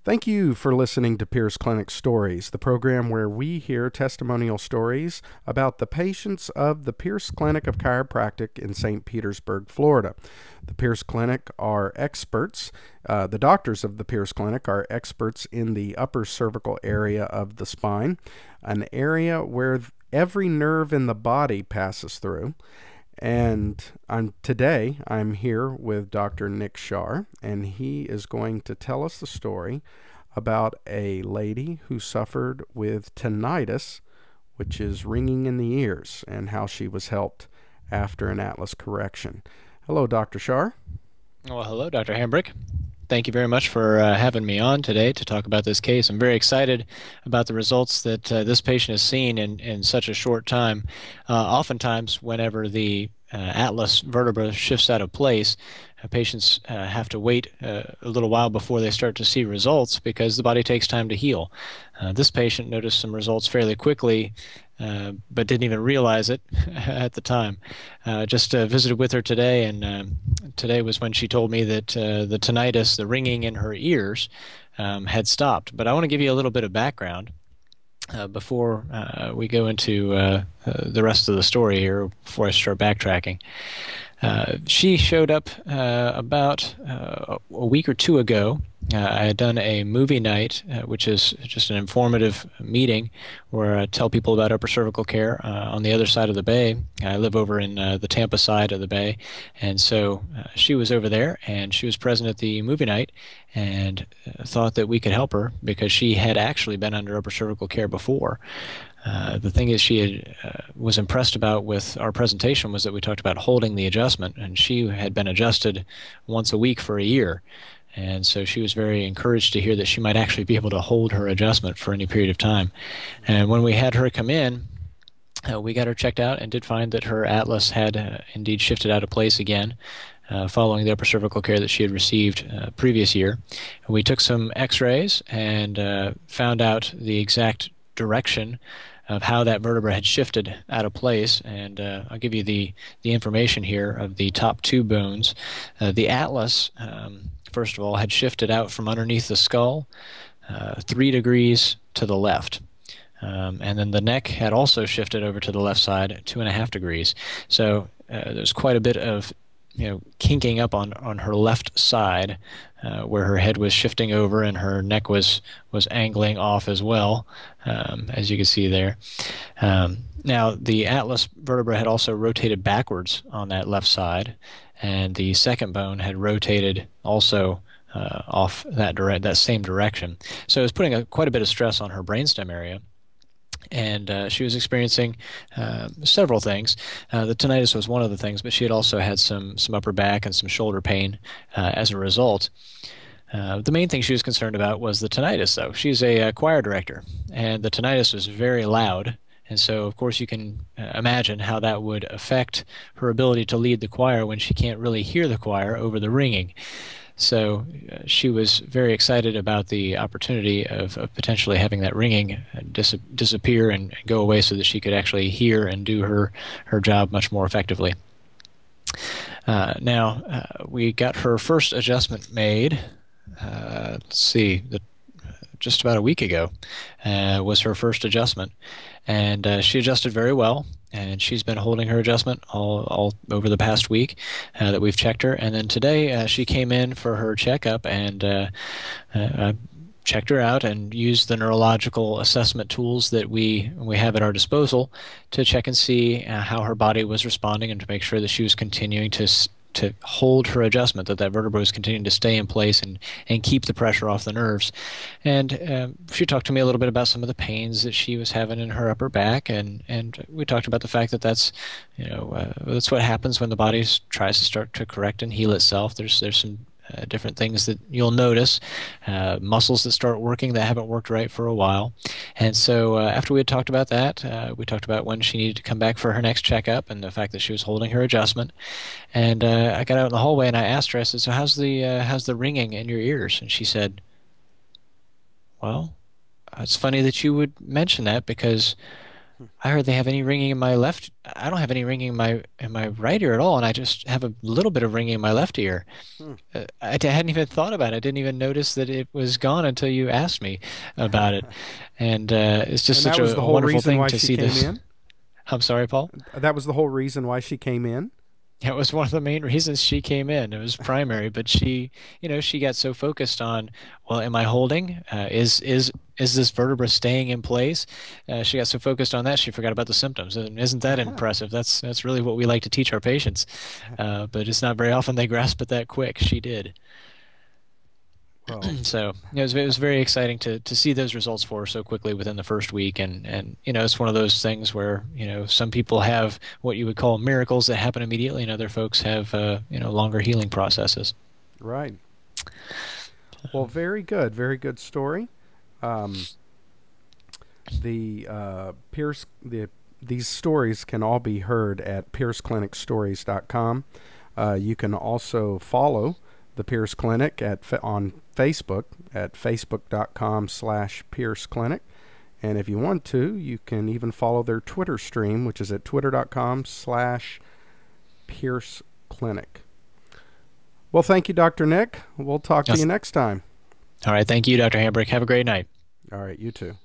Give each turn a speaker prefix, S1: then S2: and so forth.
S1: Thank you for listening to Pierce Clinic Stories, the program where we hear testimonial stories about the patients of the Pierce Clinic of Chiropractic in St. Petersburg, Florida. The Pierce Clinic are experts. The doctors of the Pierce Clinic are experts in the upper cervical area of the spine, an area where every nerve in the body passes through. And today I'm here with Dr. Nick Shar, and he is going to tell us the story about a lady who suffered with tinnitus, which is ringing in the ears, and how she was helped after an Atlas correction. Hello, Dr. Shar.
S2: Well, hello, Dr. Hambrick. Thank you very much for having me on today to talk about this case. I'm very excited about the results that this patient has seen in such a short time. Oftentimes, whenever the atlas vertebra shifts out of place, patients have to wait a little while before they start to see results because the body takes time to heal. This patient noticed some results fairly quickly, but didn't even realize it at the time. Just visited with her today, and today was when she told me that the tinnitus, the ringing in her ears, had stopped. But I want to give you a little bit of background before we go into the rest of the story here, before I start backtracking. She showed up about a week or two ago. I had done a movie night, which is just an informative meeting where I tell people about upper cervical care on the other side of the bay. I live over in the Tampa side of the bay, and so she was over there, and she was present at the movie night and thought that we could help her because she had actually been under upper cervical care before. The thing is, was impressed about with our presentation was that we talked about holding the adjustment, and she had been adjusted once a week for a year. And so she was very encouraged to hear that she might actually be able to hold her adjustment for any period of time. And when we had her come in, we got her checked out and did find that her atlas had indeed shifted out of place again, following the upper cervical care that she had received previous year. And we took some x-rays and found out the exact direction of how that vertebra had shifted out of place, and I'll give you the information here of the top two bones. The atlas, first of all, had shifted out from underneath the skull 3 degrees to the left. And then the neck had also shifted over to the left side 2.5 degrees. So there's quite a bit of kinking up on her left side, where her head was shifting over and her neck was angling off as well, as you can see there. Now, the atlas vertebra had also rotated backwards on that left side, and the second bone had rotated also off that same direction. So it was putting quite a bit of stress on her brainstem area. And she was experiencing several things. The tinnitus was one of the things, but she had also had some upper back and some shoulder pain as a result. The main thing she was concerned about was the tinnitus, though. She's a choir director, and the tinnitus was very loud. And so, of course, you can imagine how that would affect her ability to lead the choir when she can't really hear the choir over the ringing. So she was very excited about the opportunity of potentially having that ringing disappear and go away so that she could actually hear and do her job much more effectively. Now, we got her first adjustment made, let's see, just about a week ago was her first adjustment. And she adjusted very well, and she's been holding her adjustment all over the past week that we've checked her. And then today she came in for her checkup, and checked her out and used the neurological assessment tools that we have at our disposal to check and see how her body was responding and to make sure that she was continuing to hold her adjustment, that vertebra was continuing to stay in place and keep the pressure off the nerves. And she talked to me a little bit about some of the pains that she was having in her upper back, and we talked about the fact that that's what happens when the body tries to start to correct and heal itself. There's some different things that you'll notice, muscles that start working that haven't worked right for a while. And so after we had talked about that, we talked about when she needed to come back for her next checkup and the fact that she was holding her adjustment. And I got out in the hallway and I asked her, I said, so how's the ringing in your ears? And she said, well, it's funny that you would mention that because I hardly have any ringing in my left. I don't have any ringing in my right ear at all, and I just have a little bit of ringing in my left ear.
S1: Hmm.
S2: Hadn't even thought about it. I didn't even notice that it was gone until you asked me about it. And it's just
S1: And
S2: such
S1: that was the
S2: a
S1: whole
S2: wonderful
S1: reason
S2: thing
S1: why
S2: to
S1: she
S2: see
S1: came
S2: this.
S1: in?
S2: I'm sorry, Paul.
S1: That was the whole reason why she came in?
S2: That was one of the main reasons she came in. It was primary, but she got so focused on, well, am I holding? Is this vertebra staying in place? She got so focused on that she forgot about the symptoms. And isn't that impressive? That's really what we like to teach our patients. But it's not very often they grasp it that quick. She did.
S1: Well,
S2: So it was very exciting to see those results for her so quickly within the first week, and it's one of those things where some people have what you would call miracles that happen immediately, and other folks have longer healing processes.
S1: right. Well, very good story. Um, these stories can all be heard at pierceclinicstories.com. You can also follow the Pierce Clinic on Facebook at facebook.com/Pierce Clinic. And if you want to, you can even follow their Twitter stream, which is at twitter.com/Pierce Clinic. Well, thank you, Dr. Nick. We'll talk to you
S2: Yes.
S1: next time.
S2: All right, thank you, Dr. Hambrick. Have a great night.
S1: All right, you too.